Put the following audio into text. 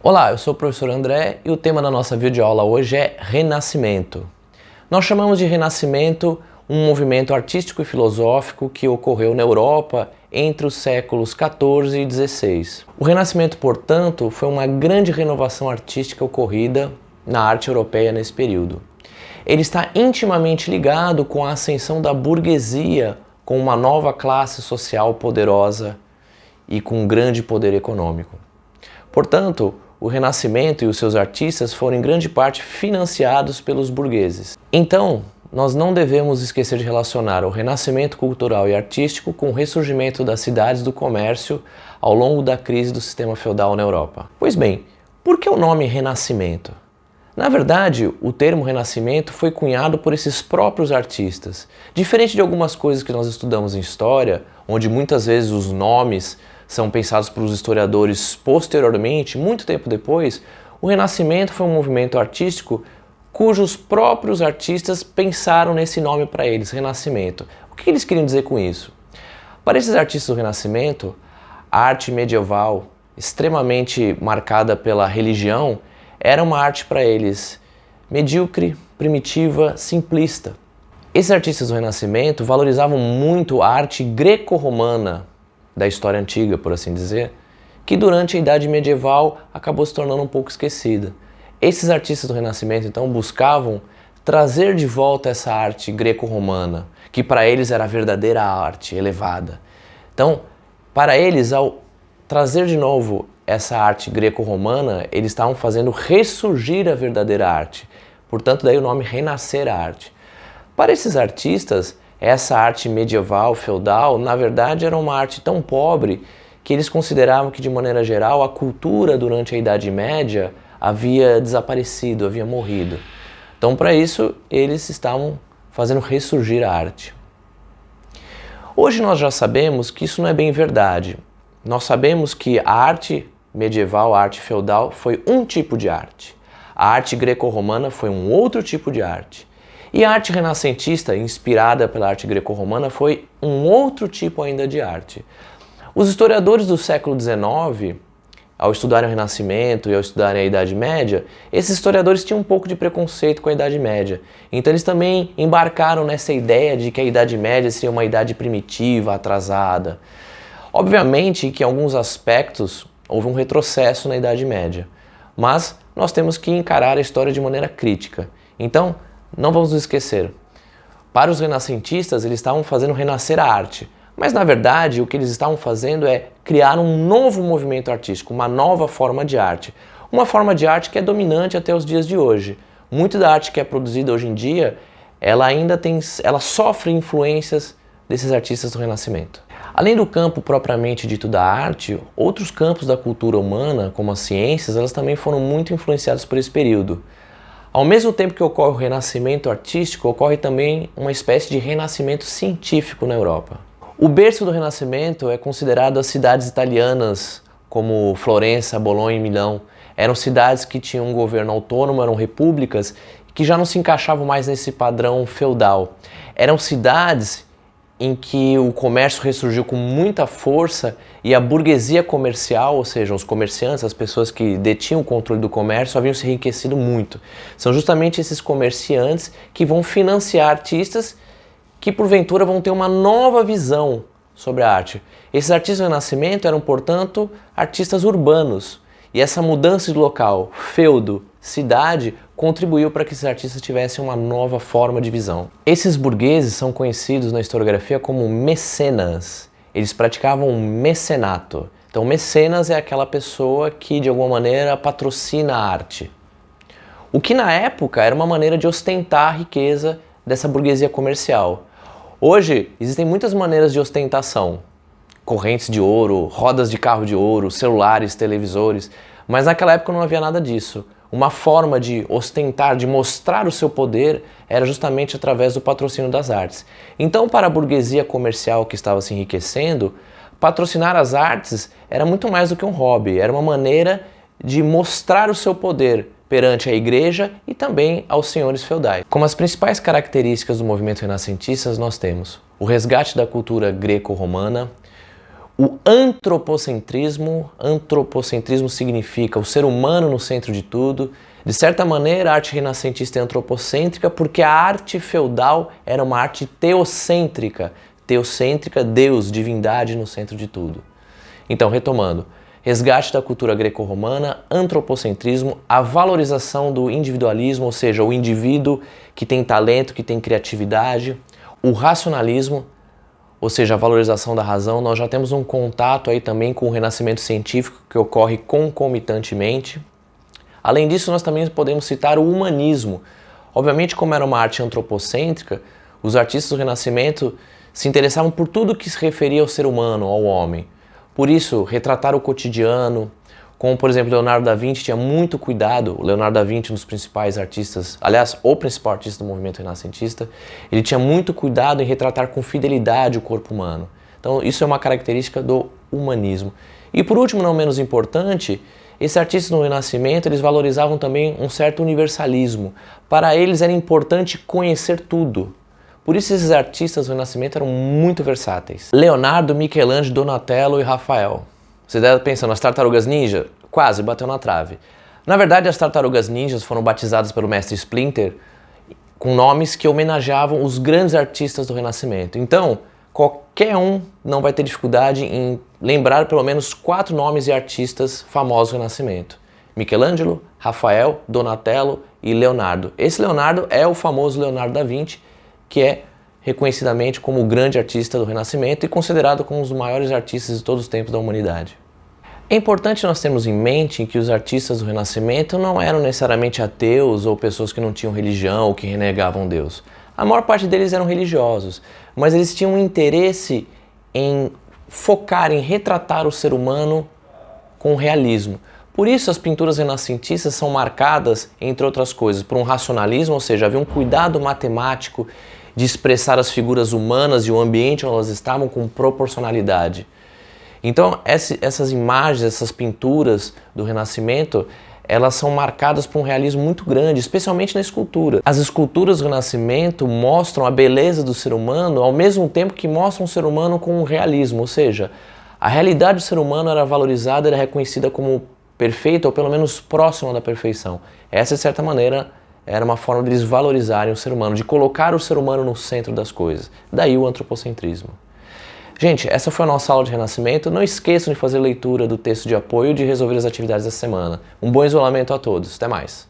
Olá, eu sou o professor André e o tema da nossa videoaula hoje é Renascimento. Nós chamamos de Renascimento um movimento artístico e filosófico que ocorreu na Europa entre os séculos XIV e XVI. O Renascimento, portanto, foi uma grande renovação artística ocorrida na arte europeia nesse período. Ele está intimamente ligado com a ascensão da burguesia com uma nova classe social poderosa e com um grande poder econômico. Portanto, o Renascimento e os seus artistas foram em grande parte financiados pelos burgueses. Então, nós não devemos esquecer de relacionar o renascimento cultural e artístico com o ressurgimento das cidades do comércio ao longo da crise do sistema feudal na Europa. Pois bem, por que o nome Renascimento? Na verdade, o termo Renascimento foi cunhado por esses próprios artistas. Diferente de algumas coisas que nós estudamos em história, onde muitas vezes os nomes são pensados pelos historiadores posteriormente, muito tempo depois, o Renascimento foi um movimento artístico cujos próprios artistas pensaram nesse nome para eles, Renascimento. O que eles queriam dizer com isso? Para esses artistas do Renascimento, a arte medieval, extremamente marcada pela religião, era uma arte para eles medíocre, primitiva, simplista. Esses artistas do Renascimento valorizavam muito a arte greco-romana da história antiga, por assim dizer, que durante a Idade Medieval acabou se tornando um pouco esquecida. Esses artistas do Renascimento, então, buscavam trazer de volta essa arte greco-romana, que para eles era a verdadeira arte elevada. Então, para eles, ao trazer de novo essa arte greco-romana, eles estavam fazendo ressurgir a verdadeira arte. Portanto, daí o nome Renascer a Arte. Para esses artistas, essa arte medieval, feudal, na verdade era uma arte tão pobre que eles consideravam que, de maneira geral, a cultura durante a Idade Média havia desaparecido, havia morrido. Então, para isso, eles estavam fazendo ressurgir a arte. Hoje nós já sabemos que isso não é bem verdade. Nós sabemos que a arte medieval, a arte feudal, foi um tipo de arte. A arte greco-romana foi um outro tipo de arte. E a arte renascentista, inspirada pela arte greco-romana, foi um outro tipo ainda de arte. Os historiadores do século XIX, ao estudarem o Renascimento e ao estudarem a Idade Média, esses historiadores tinham um pouco de preconceito com a Idade Média. Então eles também embarcaram nessa ideia de que a Idade Média seria uma idade primitiva, atrasada. Obviamente que em alguns aspectos houve um retrocesso na Idade Média, mas nós temos que encarar a história de maneira crítica. Então, não vamos nos esquecer. Para os renascentistas, eles estavam fazendo renascer a arte. Mas, na verdade, o que eles estavam fazendo é criar um novo movimento artístico, uma nova forma de arte. Uma forma de arte que é dominante até os dias de hoje. Muito da arte que é produzida hoje em dia, ela sofre influências desses artistas do Renascimento. Além do campo propriamente dito da arte, outros campos da cultura humana, como as ciências, elas também foram muito influenciadas por esse período. Ao mesmo tempo que ocorre o renascimento artístico, ocorre também uma espécie de renascimento científico na Europa. O berço do Renascimento é considerado as cidades italianas, como Florença, Bolonha e Milão. Eram cidades que tinham um governo autônomo, eram repúblicas, que já não se encaixavam mais nesse padrão feudal. Eram cidades em que o comércio ressurgiu com muita força e a burguesia comercial, ou seja, os comerciantes, as pessoas que detinham o controle do comércio, haviam se enriquecido muito. São justamente esses comerciantes que vão financiar artistas que, porventura, vão ter uma nova visão sobre a arte. Esses artistas do Renascimento eram, portanto, artistas urbanos. E essa mudança de local, feudo, cidade, contribuiu para que esses artistas tivessem uma nova forma de visão. Esses burgueses são conhecidos na historiografia como mecenas. Eles praticavam um mecenato. Então, mecenas é aquela pessoa que, de alguma maneira, patrocina a arte. O que, na época, era uma maneira de ostentar a riqueza dessa burguesia comercial. Hoje, existem muitas maneiras de ostentação. Correntes de ouro, rodas de carro de ouro, celulares, televisores. Mas naquela época não havia nada disso. Uma forma de ostentar, de mostrar o seu poder, era justamente através do patrocínio das artes. Então, para a burguesia comercial que estava se enriquecendo, patrocinar as artes era muito mais do que um hobby, era uma maneira de mostrar o seu poder perante a igreja e também aos senhores feudais. Como as principais características do movimento renascentista, nós temos o resgate da cultura greco-romana, O antropocentrismo significa o ser humano no centro de tudo. De certa maneira, a arte renascentista é antropocêntrica porque a arte feudal era uma arte teocêntrica. Teocêntrica, Deus, divindade no centro de tudo. Então, retomando, resgate da cultura greco-romana, antropocentrismo, a valorização do individualismo, ou seja, o indivíduo que tem talento, que tem criatividade, o racionalismo, ou seja, a valorização da razão. Nós já temos um contato aí também com o renascimento científico que ocorre concomitantemente. Além disso, nós também podemos citar o humanismo. Obviamente, como era uma arte antropocêntrica, os artistas do Renascimento se interessavam por tudo que se referia ao ser humano, ao homem. Por isso, retratar o cotidiano, como por exemplo Leonardo da Vinci tinha muito cuidado, o Leonardo da Vinci, um dos principais artistas, aliás, o principal artista do movimento renascentista, ele tinha muito cuidado em retratar com fidelidade o corpo humano. Então isso é uma característica do humanismo. E por último, não menos importante, esses artistas no Renascimento, eles valorizavam também um certo universalismo. Para eles era importante conhecer tudo. Por isso esses artistas do Renascimento eram muito versáteis. Leonardo, Michelangelo, Donatello e Rafael. Você deve pensar nas Tartarugas Ninja? Quase, bateu na trave. Na verdade, as Tartarugas Ninjas foram batizadas pelo mestre Splinter com nomes que homenageavam os grandes artistas do Renascimento. Então, qualquer um não vai ter dificuldade em lembrar pelo menos 4 nomes de artistas famosos do Renascimento. Michelangelo, Rafael, Donatello e Leonardo. Esse Leonardo é o famoso Leonardo da Vinci, que é reconhecidamente como o grande artista do Renascimento e considerado como um dos maiores artistas de todos os tempos da humanidade. É importante nós termos em mente que os artistas do Renascimento não eram necessariamente ateus ou pessoas que não tinham religião ou que renegavam Deus. A maior parte deles eram religiosos, mas eles tinham um interesse em focar, em retratar o ser humano com realismo. Por isso as pinturas renascentistas são marcadas, entre outras coisas, por um racionalismo, ou seja, havia um cuidado matemático de expressar as figuras humanas e o ambiente onde elas estavam com proporcionalidade. Então essas imagens, essas pinturas do Renascimento, elas são marcadas por um realismo muito grande, especialmente na escultura. As esculturas do Renascimento mostram a beleza do ser humano ao mesmo tempo que mostram o ser humano com um realismo, ou seja, a realidade do ser humano era valorizada, era reconhecida como perfeita ou pelo menos próxima da perfeição. Essa, de certa maneira, era uma forma de eles valorizarem o ser humano, de colocar o ser humano no centro das coisas. Daí o antropocentrismo. Gente, essa foi a nossa aula de Renascimento. Não esqueçam de fazer leitura do texto de apoio e de resolver as atividades da semana. Um bom isolamento a todos. Até mais!